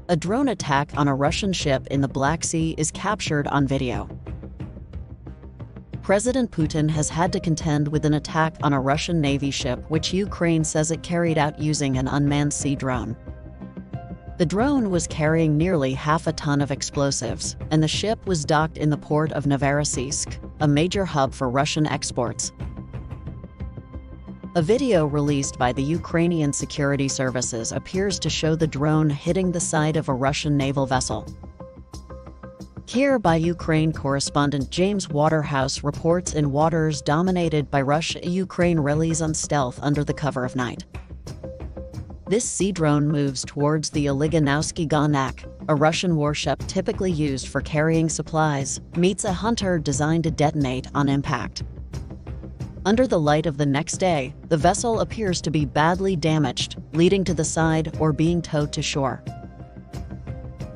A drone attack on a Russian ship in the Black Sea is captured on video. President Putin has had to contend with an attack on a Russian Navy ship which Ukraine says it carried out using an unmanned sea drone. The drone was carrying nearly half a ton of explosives, and the ship was docked in the port of Navarroseask, a major hub for Russian exports. A video released by the Ukrainian security services appears to show the drone hitting the side of a Russian naval vessel. Here by Ukraine correspondent James Waterhouse reports in waters dominated by Russia, Ukraine rallies on stealth under the cover of night. This sea drone moves towards the Oligonoski Gonyak, a Russian warship typically used for carrying supplies, meets a hunter designed to detonate on impact. Under the light of the next day, the vessel appears to be badly damaged, leading to the side or being towed to shore.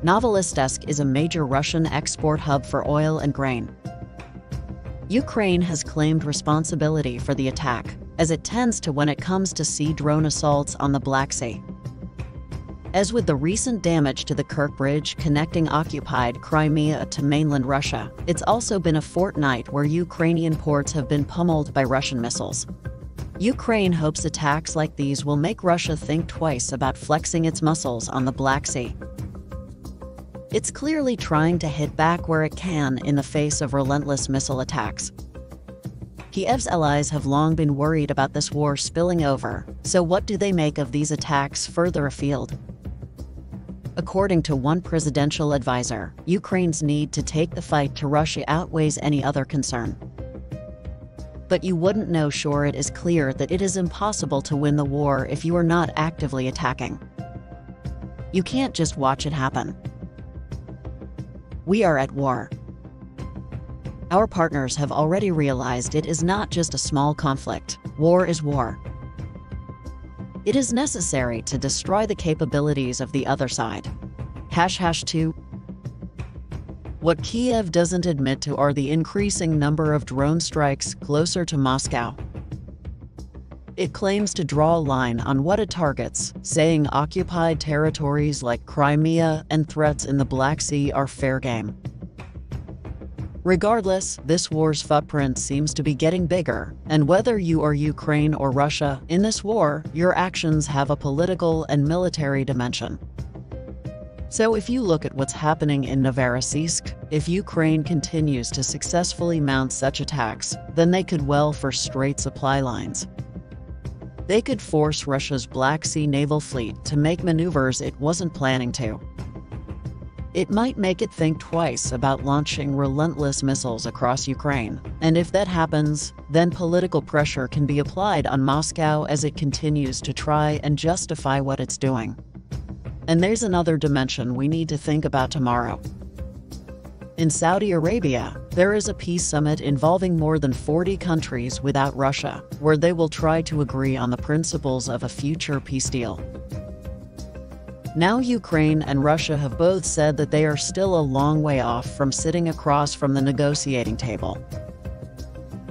Navarroseask is a major Russian export hub for oil and grain. Ukraine has claimed responsibility for the attack, as it tends to when it comes to sea drone assaults on the Black Sea. As with the recent damage to the Kerch Bridge connecting occupied Crimea to mainland Russia, it's also been a fortnight where Ukrainian ports have been pummeled by Russian missiles. Ukraine hopes attacks like these will make Russia think twice about flexing its muscles on the Black Sea. It's clearly trying to hit back where it can in the face of relentless missile attacks. Kiev's allies have long been worried about this war spilling over, so what do they make of these attacks further afield? According to one presidential advisor, Ukraine's need to take the fight to Russia outweighs any other concern. But you wouldn't know sure. It is clear that it is impossible to win the war if you are not actively attacking. You can't just watch it happen. We are at war. Our partners have already realized it is not just a small conflict. War is war. It is necessary to destroy the capabilities of the other side. #2. What Kiev doesn't admit to are the increasing number of drone strikes closer to Moscow. It claims to draw a line on what it targets, saying occupied territories like Crimea and threats in the Black Sea are fair game. Regardless, this war's footprint seems to be getting bigger, and whether you are Ukraine or Russia, in this war, your actions have a political and military dimension. So if you look at what's happening in Navarroseask, if Ukraine continues to successfully mount such attacks, then they could well frustrate supply lines. They could force Russia's Black Sea naval fleet to make maneuvers it wasn't planning to. It might make it think twice about launching relentless missiles across Ukraine, and if that happens, then political pressure can be applied on Moscow as it continues to try and justify what it's doing. And there's another dimension we need to think about tomorrow. In Saudi Arabia, there is a peace summit involving more than 40 countries without Russia, where they will try to agree on the principles of a future peace deal. Now Ukraine and Russia have both said that they are still a long way off from sitting across from the negotiating table.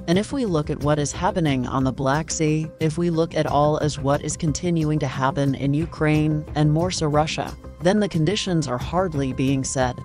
And if we look at what is happening on the Black Sea, if we look at all as what is continuing to happen in Ukraine and more so Russia, then the conditions are hardly being set.